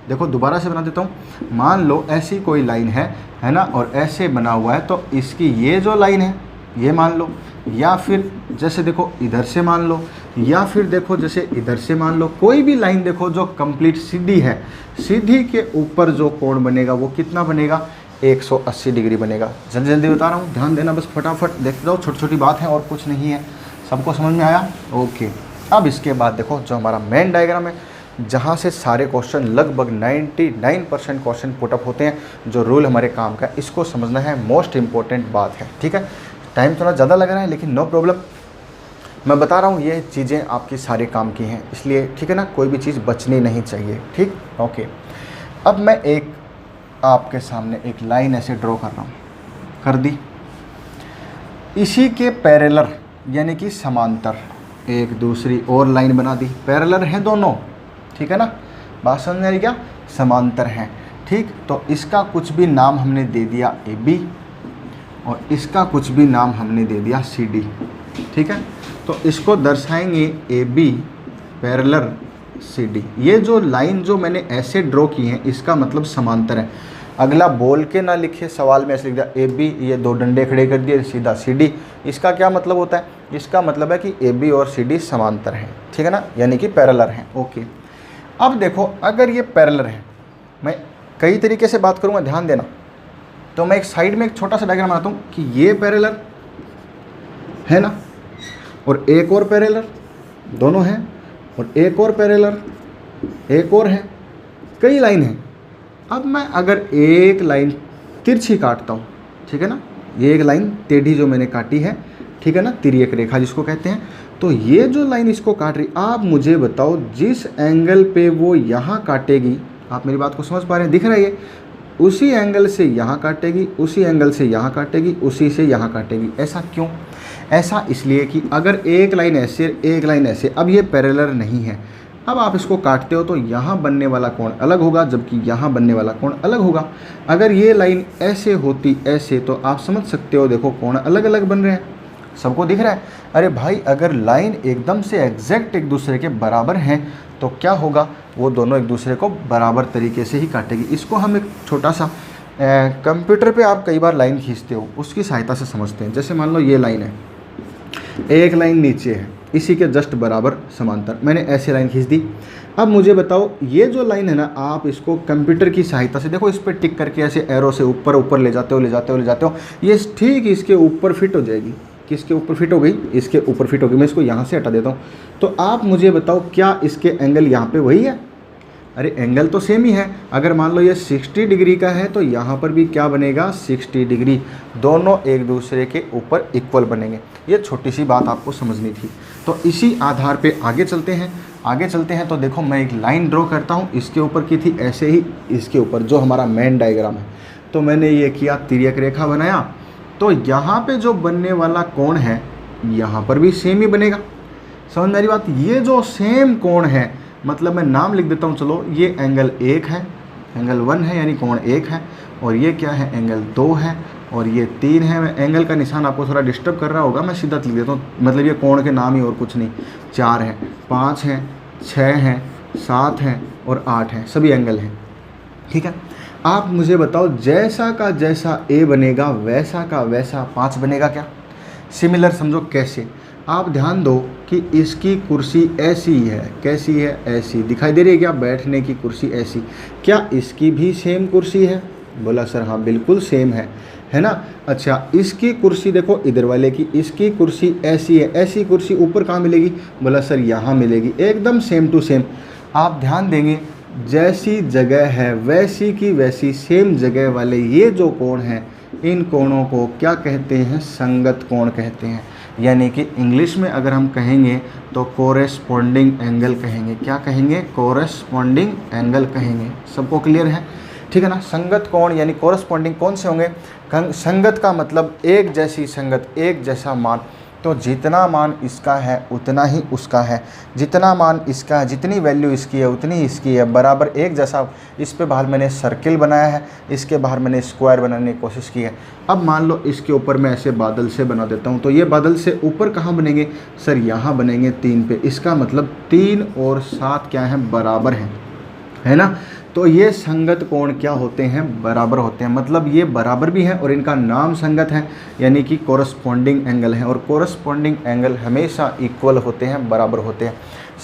देखो, दोबारा से बना देता हूँ। मान लो ऐसी कोई लाइन है ना, और ऐसे बना हुआ है, तो इसकी ये जो लाइन है ये मान लो, या फिर जैसे देखो इधर से मान लो, या फिर देखो जैसे इधर से मान लो। कोई भी लाइन देखो जो कंप्लीट सीधी है, सीधी के ऊपर जो कोण बनेगा वो कितना बनेगा? 180 डिग्री बनेगा। जल्दी जल्दी बता रहा हूँ, ध्यान देना, बस फटाफट देखते जाओ। छोटी छोटी बात है और कुछ नहीं है। सबको समझ में आया? ओके। अब इसके बाद देखो जो हमारा मेन डायग्राम है, जहाँ से सारे क्वेश्चन लगभग 99% क्वेश्चन पुटअप होते हैं, जो रूल हमारे काम का है, इसको समझना है। मोस्ट इंपॉर्टेंट बात है, ठीक है। टाइम थोड़ा ज़्यादा लग रहा है लेकिन नो प्रॉब्लम, मैं बता रहा हूँ ये चीज़ें आपकी सारे काम की हैं, इसलिए ठीक है ना, कोई भी चीज़ बचनी नहीं चाहिए, ठीक। ओके, अब मैं एक आपके सामने एक लाइन ऐसे ड्रॉ कर रहा हूँ, कर दी। इसी के पैरेलल यानी कि समांतर एक दूसरी और लाइन बना दी। पैरेलल हैं दोनों, ठीक है ना, बात समझ में आ रही क्या? समांतर हैं, ठीक। तो इसका कुछ भी नाम हमने दे दिया ए बी और इसका कुछ भी नाम हमने दे दिया सी डी, ठीक है। तो इसको दर्शाएंगे A B parallel C D. ये जो लाइन जो मैंने ऐसे ड्रॉ की है इसका मतलब समांतर है। अगला बोल के ना लिखे, सवाल में ऐसे लिख दिया ए बी, ये 2 डंडे खड़े कर दिए, सीधा सी डी। इसका क्या मतलब होता है? इसका मतलब है कि ए बी और सी डी समांतर हैं, ठीक है ना, यानी कि पैरेलल हैं। ओके, अब देखो अगर ये पैरेलल है, मैं कई तरीके से बात करूँगा, ध्यान देना। तो मैं एक साइड में एक छोटा सा डायग्राम बनाता हूँ कि ये पैरेलल है ना, और एक और पैरेलल, दोनों हैं, और एक और पैरेलल, एक और है, कई लाइन हैं। अब मैं अगर एक लाइन तिरछी काटता हूँ, ठीक है ना, ये एक लाइन टेढ़ी जो मैंने काटी है, ठीक है ना, तिर्यक रेखा जिसको कहते हैं। तो ये जो लाइन इसको काट रही, आप मुझे बताओ जिस एंगल पे वो यहाँ काटेगी, आप मेरी बात को समझ पा रहे हैं? दिख रहा है ये? उसी एंगल से यहाँ काटेगी, उसी एंगल से यहाँ काटेगी, उसी से यहाँ काटेगी। ऐसा क्यों? ऐसा इसलिए कि अगर एक लाइन ऐसे, एक लाइन ऐसे, अब ये पैरेलल नहीं है, अब आप इसको काटते हो तो यहाँ बनने वाला कोण अलग होगा, जबकि यहाँ बनने वाला कोण अलग होगा। अगर ये लाइन ऐसे होती ऐसे, तो आप समझ सकते हो, देखो कोण अलग अलग बन रहे हैं, सबको दिख रहा है। अरे भाई, अगर लाइन एकदम से एग्जैक्ट एक दूसरे के बराबर हैं तो क्या होगा? वो दोनों एक दूसरे को बराबर तरीके से ही काटेगी। इसको हम एक छोटा सा कंप्यूटर पे आप कई बार लाइन खींचते हो, उसकी सहायता से समझते हैं। जैसे मान लो ये लाइन है, एक लाइन नीचे है, इसी के जस्ट बराबर समांतर, मैंने ऐसे लाइन खींच दी। अब मुझे बताओ ये जो लाइन है ना, आप इसको कंप्यूटर की सहायता से देखो, इस पर टिक करके ऐसे एरो से ऊपर ऊपर ले जाते हो, ले जाते हो, ले जाते हो, ये ठीक इसके ऊपर फिट हो जाएगी। किसके ऊपर फिट हो गई? इसके ऊपर फिट हो गई। मैं इसको यहाँ से हटा देता हूँ। तो आप मुझे बताओ क्या इसके एंगल यहाँ पे वही है? अरे एंगल तो सेम ही है। अगर मान लो ये 60 डिग्री का है तो यहाँ पर भी क्या बनेगा? 60 डिग्री। दोनों एक दूसरे के ऊपर इक्वल बनेंगे। ये छोटी सी बात आपको समझनी थी। तो इसी आधार पे आगे चलते हैं। आगे चलते हैं तो देखो मैं एक लाइन ड्रॉ करता हूँ, इसके ऊपर की थी, ऐसे ही इसके ऊपर जो हमारा मेन डायग्राम है। तो मैंने ये किया, तिर्यक रेखा बनाया। तो यहाँ पे जो बनने वाला कोण है यहाँ पर भी सेम ही बनेगा। समझ में आ रही बात? ये जो सेम कोण है, मतलब मैं नाम लिख देता हूँ, चलो ये एंगल 1 है, एंगल 1 है यानी कोण 1 है, और ये क्या है? एंगल 2 है, और ये 3 है। मैं एंगल का निशान आपको थोड़ा डिस्टर्ब कर रहा होगा, मैं सीधा लिख देता हूँ, मतलब ये कोण के नाम ही और कुछ नहीं। 4 है, 5 है, 6 है, 7 है और 8 है, सभी एंगल हैं, ठीक है। आप मुझे बताओ जैसा का जैसा ए बनेगा वैसा का वैसा 5 बनेगा क्या? सिमिलर समझो कैसे? आप ध्यान दो कि इसकी कुर्सी ऐसी है, कैसी है? ऐसी दिखाई दे रही है क्या? बैठने की कुर्सी ऐसी। क्या इसकी भी सेम कुर्सी है? बोला सर हाँ बिल्कुल सेम है ना। अच्छा, इसकी कुर्सी देखो इधर वाले की, इसकी कुर्सी ऐसी है, ऐसी कुर्सी ऊपर कहाँ मिलेगी? बोला सर यहाँ मिलेगी। एकदम सेम टू सेम। आप ध्यान देंगे, जैसी जगह है वैसी की वैसी सेम जगह वाले ये जो कोण हैं, इन कोणों को क्या कहते हैं? संगत कोण कहते हैं। यानी कि इंग्लिश में अगर हम कहेंगे तो कोरेस्पॉन्डिंग एंगल कहेंगे। क्या कहेंगे? कोरेस्पॉन्डिंग एंगल कहेंगे। सबको क्लियर है? ठीक है ना। संगत कोण यानी कोरेस्पॉन्डिंग कौन से होंगे? संगत का मतलब एक जैसी संगत, एक जैसा मान। तो जितना मान इसका है उतना ही उसका है, जितना मान इसका है, जितनी वैल्यू इसकी है उतनी इसकी है, बराबर एक जैसा। इस पे बाहर मैंने सर्किल बनाया है, इसके बाहर मैंने स्क्वायर बनाने की कोशिश की है। अब मान लो इसके ऊपर मैं ऐसे बादल से बना देता हूँ, तो ये बादल से ऊपर कहाँ बनेंगे? सर यहाँ बनेंगे 3 पे। इसका मतलब 3 और 7 क्या है? बराबर हैं, है ना। तो ये संगत कोण क्या होते हैं? बराबर होते हैं। मतलब ये बराबर भी है और इनका नाम संगत है, यानी कि कोरस्पॉन्डिंग एंगल है। और कोरस्पॉन्डिंग एंगल हमेशा इक्वल होते हैं, बराबर होते हैं।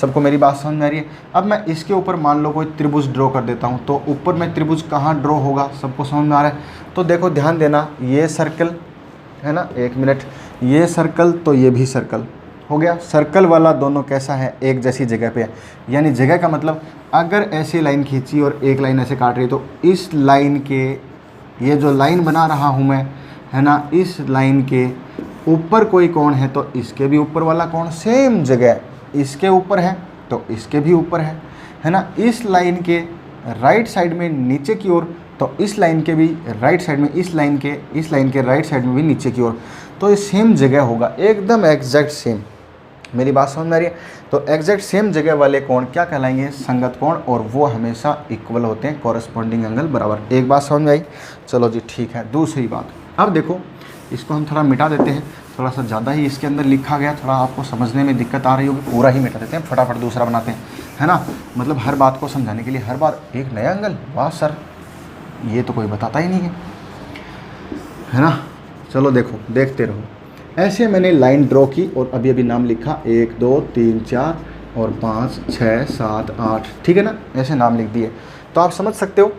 सबको मेरी बात समझ में आ रही है? अब मैं इसके ऊपर मान लो कोई त्रिभुज ड्रॉ कर देता हूँ, तो ऊपर में त्रिभुज कहाँ ड्रॉ होगा? सबको समझ में आ रहा है? तो देखो ध्यान देना, ये सर्कल है ना, 1 मिनट, ये सर्कल तो ये भी सर्कल हो गया। सर्कल वाला दोनों कैसा है? एक जैसी जगह पे है। यानी जगह का मतलब अगर ऐसी लाइन खींची और एक लाइन ऐसे काट रही है, तो इस लाइन के, ये जो लाइन बना रहा हूँ मैं, है ना, इस लाइन के ऊपर कोई कोण है तो इसके भी ऊपर वाला कोण सेम जगह इसके ऊपर है तो इसके भी ऊपर है ना। इस लाइन के राइट साइड में नीचे की ओर तो इस लाइन के भी राइट साइड में, इस लाइन के राइट साइड में भी नीचे की ओर, तो ये सेम जगह होगा, एकदम एग्जैक्ट सेम। मेरी बात समझ में आ रही है? तो एग्जैक्ट सेम जगह वाले कोण क्या कहलाएंगे? संगत कोण, और वो हमेशा इक्वल होते हैं, कोरस्पॉन्डिंग एंगल बराबर। एक बात समझ में आई? चलो जी ठीक है। दूसरी बात, अब देखो इसको हम थोड़ा मिटा देते हैं, थोड़ा सा ज़्यादा ही इसके अंदर लिखा गया, थोड़ा आपको समझने में दिक्कत आ रही होगी, पूरा ही मिटा देते हैं, फटाफट दूसरा बनाते हैं, है ना। मतलब हर बात को समझाने के लिए हर बार एक नया एंगल, वाह सर ये तो कोई बताता ही नहीं है ना। चलो देखो, देखते रहो। ऐसे मैंने लाइन ड्रॉ की और अभी अभी नाम लिखा 1 2 3 4 और 5 6 7 8, ठीक है ना, ऐसे नाम लिख दिए तो आप समझ सकते हो।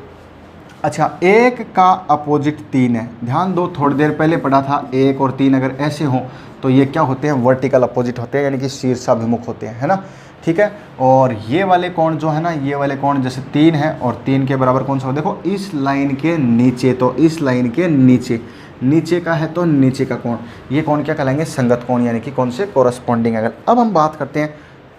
अच्छा, 1 का अपोजिट 3 है। ध्यान दो, थोड़ी देर पहले पढ़ा था 1 और 3 अगर ऐसे हों तो ये क्या होते हैं? वर्टिकल अपोजिट होते हैं, यानी कि शीर्षाभिमुख होते हैं, है ना। ठीक है। और ये वाले कोण जो है ना, ये वाले कोण जैसे 3 है और 3 के बराबर कौन सा हो? देखो इस लाइन के नीचे, तो इस लाइन के नीचे का है तो नीचे का कोण, ये कोण क्या कहलाएंगे? संगत कोण, यानी कि कौन से? Corresponding angle. अब हम बात करते हैं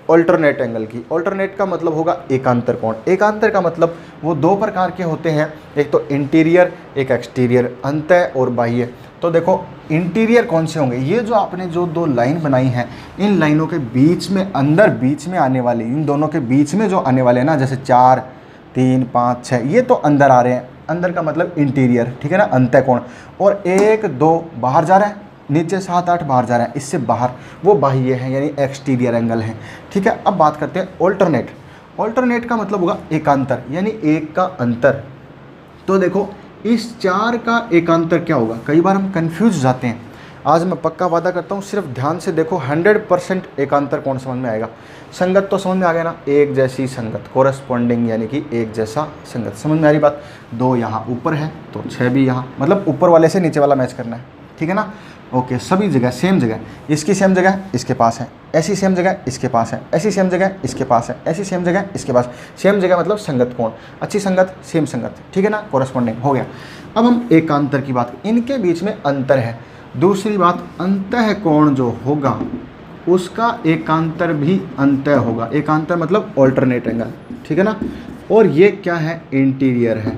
ऑल्टरनेट एंगल की। ऑल्टरनेट का मतलब होगा एकांतर कोण। एकांतर का मतलब वो 2 प्रकार के होते हैं, एक तो इंटीरियर, एक एक्सटीरियर, अंतः और बाह्य। तो देखो इंटीरियर कौन से होंगे? ये जो आपने जो 2 लाइन बनाई हैं, इन लाइनों के बीच में, अंदर बीच में आने वाले, इन दोनों के बीच में जो आने वाले हैं ना, जैसे 4 3 5 6, ये तो अंदर आ रहे हैं, अंदर का मतलब इंटीरियर, ठीक है ना, अंतः कोण। और 1 2 बाहर जा रहा है, नीचे 7 8 बाहर जा रहा है, इससे बाहर, वो बाह्य है, यानी एक्सटीरियर एंगल है, ठीक है। अब बात करते हैं ऑल्टरनेट। ऑल्टरनेट का मतलब होगा एकांतर, यानी एक का अंतर। तो देखो इस 4 का एकांतर क्या होगा? कई बार हम कंफ्यूज जाते हैं, आज मैं पक्का वादा करता हूँ, सिर्फ ध्यान से देखो, 100% एकांतर कौन समझ में आएगा। संगत तो समझ में आ गया ना, एक जैसी संगत, कोरस्पॉन्डिंग यानी कि एक जैसा संगत, समझ में आ रही बात। 2 यहाँ ऊपर है तो 6 भी यहाँ, मतलब ऊपर वाले से नीचे वाला मैच करना है, ठीक है ना। ओके, सभी जगह सेम जगह, इसकी सेम जगह इसके पास है, ऐसी सेम जगह इसके पास है, ऐसी सेम जगह इसके पास है, ऐसी सेम जगह इसके पास। सेम जगह मतलब संगत कोण, अच्छी संगत, सेम संगत, ठीक है ना, कोरस्पॉन्डिंग हो गया। अब हम एकांतर की बात, इनके बीच में अंतर है। दूसरी बात, अंतः कोण जो होगा उसका एकांतर भी अंतः होगा। एकांतर मतलब ऑल्टरनेट एंगल, ठीक है ना। और ये क्या है? इंटीरियर है।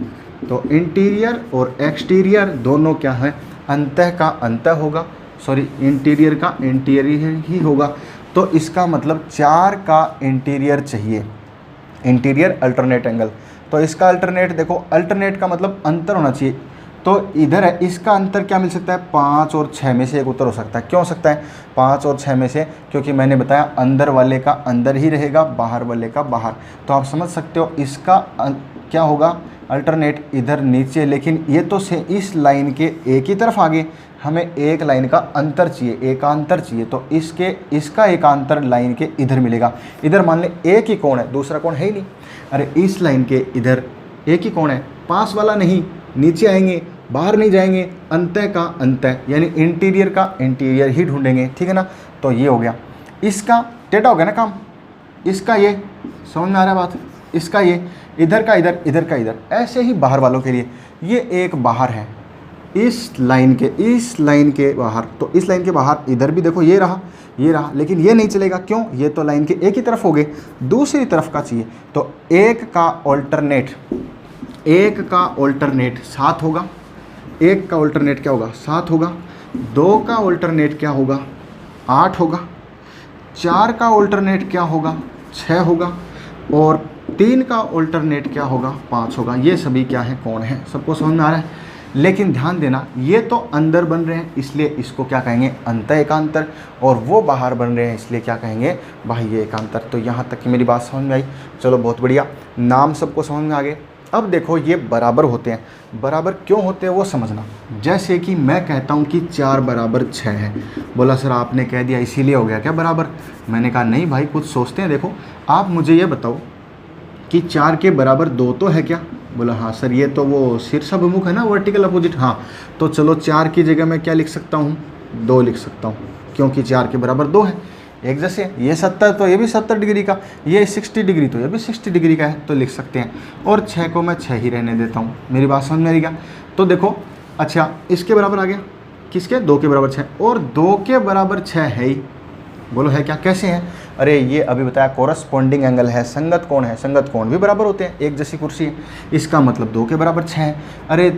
तो इंटीरियर और एक्सटीरियर दोनों क्या है? अंतः का अंतः होगा, सॉरी इंटीरियर का इंटीरियर ही होगा। तो इसका मतलब 4 का इंटीरियर चाहिए, इंटीरियर अल्टरनेट एंगल। तो इसका अल्टरनेट देखो, अल्टरनेट का मतलब अंतर होना चाहिए, तो इधर है, इसका अंतर क्या मिल सकता है? 5 और 6 में से एक उत्तर हो सकता है। क्यों हो सकता है 5 और 6 में से? क्योंकि मैंने बताया अंदर वाले का अंदर ही रहेगा, बाहर वाले का बाहर। तो आप समझ सकते हो इसका क्या होगा? अल्टरनेट इधर नीचे, लेकिन ये तो से इस लाइन के एक ही तरफ आगे, हमें एक लाइन का अंतर चाहिए, एकांतर चाहिए। तो इसका एकांतर लाइन के इधर मिलेगा। इधर मान ले एक ही कोण है, दूसरा कोण है ही नहीं। अरे इस लाइन के इधर एक ही कोण है, पास वाला नहीं, नीचे आएंगे, बाहर नहीं जाएंगे, अंतः का अंतः, यानी इंटीरियर का इंटीरियर ही ढूंढेंगे, ठीक है ना। तो ये हो गया, इसका टेढ़ा हो गया ना काम, इसका ये, समझ में आ रहा है बात, इसका ये, इधर का इधर, इधर का इधर, ऐसे ही बाहर वालों के लिए ये एक बाहर है, इस लाइन के बाहर, तो इस लाइन के बाहर इधर भी देखो ये रहा, लेकिन ये नहीं चलेगा। क्यों? ये तो लाइन के एक ही तरफ हो गए, दूसरी तरफ का चाहिए। तो एक का ऑल्टरनेट 7 होगा, एक का ऑल्टरनेट क्या होगा 7 होगा, 2 का ऑल्टरनेट क्या होगा 8 होगा, 4 का ऑल्टरनेट क्या होगा 6 होगा, और 3 का ऑल्टरनेट क्या होगा 5 होगा। ये सभी क्या है, कोण है। सबको समझ में आ रहा है? लेकिन ध्यान देना, ये तो अंदर बन रहे हैं इसलिए इसको क्या कहेंगे, अंतः एकांतर, और वो बाहर बन रहे हैं इसलिए क्या कहेंगे, बाह्य एकांतर। तो यहाँ तक की मेरी बात समझ में आई? चलो बहुत बढ़िया, नाम सबको समझ में आ गए। अब देखो ये बराबर होते हैं, बराबर क्यों होते हैं वो समझना। जैसे कि मैं कहता हूँ कि 4 बराबर 6 है, बोला सर आपने कह दिया इसीलिए हो गया क्या बराबर? मैंने कहा नहीं भाई, कुछ सोचते हैं। देखो आप मुझे ये बताओ कि 4 के बराबर 2 तो है क्या? बोला हाँ सर, ये तो वो शीर्षाभिमुख है ना, वर्टिकल अपोजिट। हाँ तो चलो 4 की जगह मैं क्या लिख सकता हूँ, 2 लिख सकता हूँ, क्योंकि 4 के बराबर 2 है। एक जैसे ये 70 तो ये भी 70 डिग्री का, ये 60 डिग्री तो ये भी 60 डिग्री का है, तो लिख सकते हैं। और 6 को मैं 6 ही रहने देता हूँ। मेरी बात समझ में आ रही क्या? तो देखो अच्छा, इसके बराबर आ गया, किसके? 2 के बराबर 6, और 2 के बराबर 6 है ही। बोलो है क्या? कैसे हैं? अरे ये अभी बताया कोरस्पॉन्डिंग एंगल है, संगत कोण है, संगत कोण भी बराबर होते हैं, एक जैसी कुर्सी है, इसका मतलब 2 के बराबर 6 है। अरे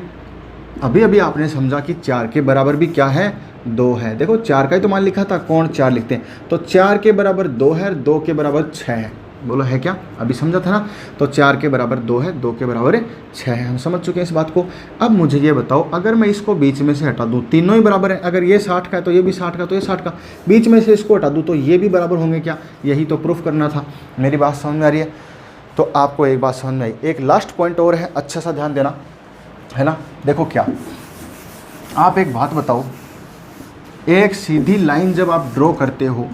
अभी आपने समझा कि 4 के बराबर भी क्या है, 2 है। देखो 4 का ही तो मान लिखा था, कोण 4 लिखते हैं, तो 4 के बराबर 2 है, 2 के बराबर 6 है। बोलो है क्या? अभी समझा था ना? तो 4 के बराबर 2 है, 2 के बराबर 6 है। हम समझ चुके हैं इस बात को। अब मुझे ये बताओ, अगर मैं इसको बीच में से हटा दूँ, तीनों ही बराबर है। अगर ये 60 का है तो ये भी 60 का, तो ये 60 का, बीच में से इसको हटा दूँ तो ये भी बराबर होंगे क्या? यही तो प्रूफ करना था। मेरी बात समझ में आ रही है? तो आपको एक बात समझ में आई। एक लास्ट पॉइंट और है, अच्छा सा ध्यान देना है ना। देखो क्या, आप एक बात बताओ, एक सीधी लाइन जब आप ड्रॉ करते हो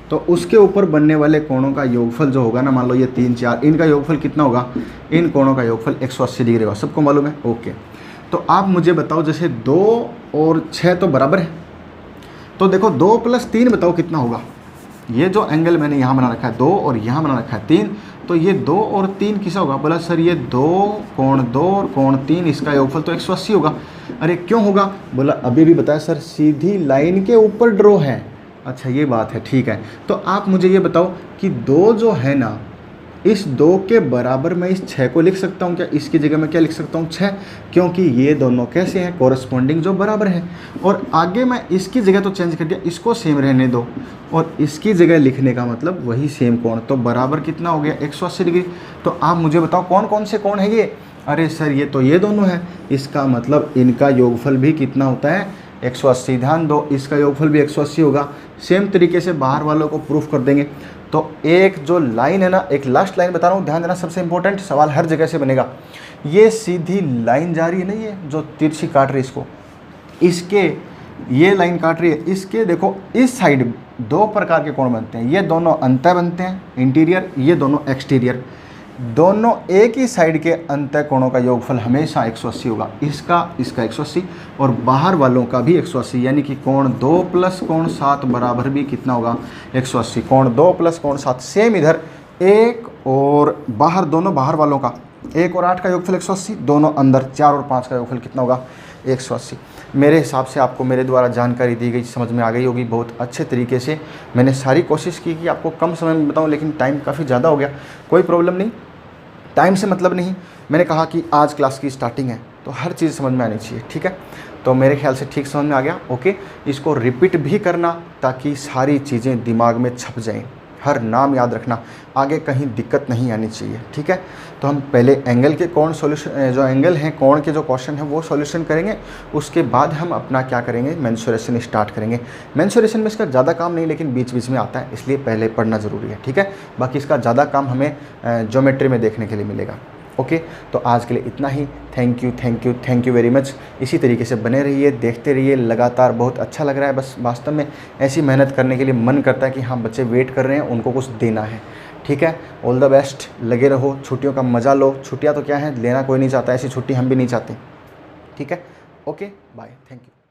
तो उसके ऊपर बनने वाले कोणों का योगफल जो होगा ना, मान लो ये 3 4, इनका योगफल कितना होगा? इन कोणों का योगफल 180 डिग्री होगा। सबको मालूम है? ओके। तो आप मुझे बताओ, जैसे 2 और 6 तो बराबर है, तो देखो 2 + 3 बताओ कितना होगा? ये जो एंगल मैंने यहाँ बना रखा है 2 और यहाँ बना रखा है 3, तो ये 2 और 3 किसा होगा? बोला सर ये 2 कोण 2 और कोण 3, इसका योगफल तो 180 होगा। अरे क्यों होगा? बोला अभी भी बताया सर, सीधी लाइन के ऊपर ड्रॉ है। अच्छा ये बात है, ठीक है। तो आप मुझे ये बताओ कि 2 जो है ना, इस 2 के बराबर मैं इस 6 को लिख सकता हूँ क्या? इसकी जगह मैं क्या लिख सकता हूँ? 6, क्योंकि ये दोनों कैसे हैं? कोरस्पॉन्डिंग, जो बराबर है। और आगे मैं इसकी जगह तो चेंज कर दिया, इसको सेम रहने दो, और इसकी जगह लिखने का मतलब वही सेम कोण, तो बराबर कितना हो गया? 180 डिग्री। तो आप मुझे बताओ कौन कौन से कोण है ये? अरे सर ये तो ये दोनों हैं, इसका मतलब इनका योगफल भी कितना होता है? 180। ध्यान दो, इसका योगफल भी 180 होगा। सेम तरीके से बाहर वालों को प्रूफ कर देंगे। तो एक जो लाइन है ना, एक लास्ट लाइन बता रहा हूँ, ध्यान देना, सबसे इंपॉर्टेंट सवाल हर जगह से बनेगा। ये सीधी लाइन जा रही है ना, ये जो तिरछी काट रही है इसको, इसके ये लाइन काट रही है, इसके देखो इस साइड 2 प्रकार के कोण बनते हैं। ये दोनों अंतः बनते हैं, इंटीरियर, ये दोनों एक्सटीरियर। दोनों एक ही साइड के अंतः कोणों का योगफल हमेशा 180 होगा। इसका 180 और बाहर वालों का भी 180, यानी कि कोण 2 + कोण 7 बराबर भी कितना होगा? 180। कोण 2 + कोण 7 सेम इधर, 1 और बाहर, दोनों बाहर वालों का 1 और 8 का योगफल 180, दोनों अंदर 4 और 5 का योगफल कितना होगा? 180। मेरे हिसाब से आपको मेरे द्वारा जानकारी दी गई, समझ में आ गई होगी बहुत अच्छे तरीके से। मैंने सारी कोशिश की कि आपको कम समय में बताऊं, लेकिन टाइम काफ़ी ज़्यादा हो गया। कोई प्रॉब्लम नहीं, टाइम से मतलब नहीं। मैंने कहा कि आज क्लास की स्टार्टिंग है तो हर चीज़ समझ में आनी चाहिए, ठीक है? तो मेरे ख्याल से ठीक समझ में आ गया। ओके, इसको रिपीट भी करना ताकि सारी चीज़ें दिमाग में छप जाएं। हर नाम याद रखना, आगे कहीं दिक्कत नहीं आनी चाहिए, ठीक है? तो हम पहले एंगल के कोण सॉल्यूशन, जो एंगल हैं कोण के जो क्वेश्चन है वो सॉल्यूशन करेंगे। उसके बाद हम अपना क्या करेंगे? मेंसुरेशन स्टार्ट करेंगे। मेंसुरेशन में इसका ज़्यादा काम नहीं, लेकिन बीच बीच में आता है, इसलिए पहले पढ़ना ज़रूरी है, ठीक है? बाकी इसका ज़्यादा काम हमें ज्योमेट्री में देखने के लिए मिलेगा। ओके, तो आज के लिए इतना ही। Thank you very much. इसी तरीके से बने रहिए, देखते रहिए लगातार। बहुत अच्छा लग रहा है, बस वास्तव में ऐसी मेहनत करने के लिए मन करता है कि हाँ बच्चे वेट कर रहे हैं, उनको कुछ देना है, ठीक है? ऑल द बेस्ट, लगे रहो, छुट्टियों का मज़ा लो। छुट्टियाँ तो क्या है, लेना कोई नहीं चाहता, ऐसी छुट्टी हम भी नहीं चाहते, ठीक है? Okay, bye, thank you.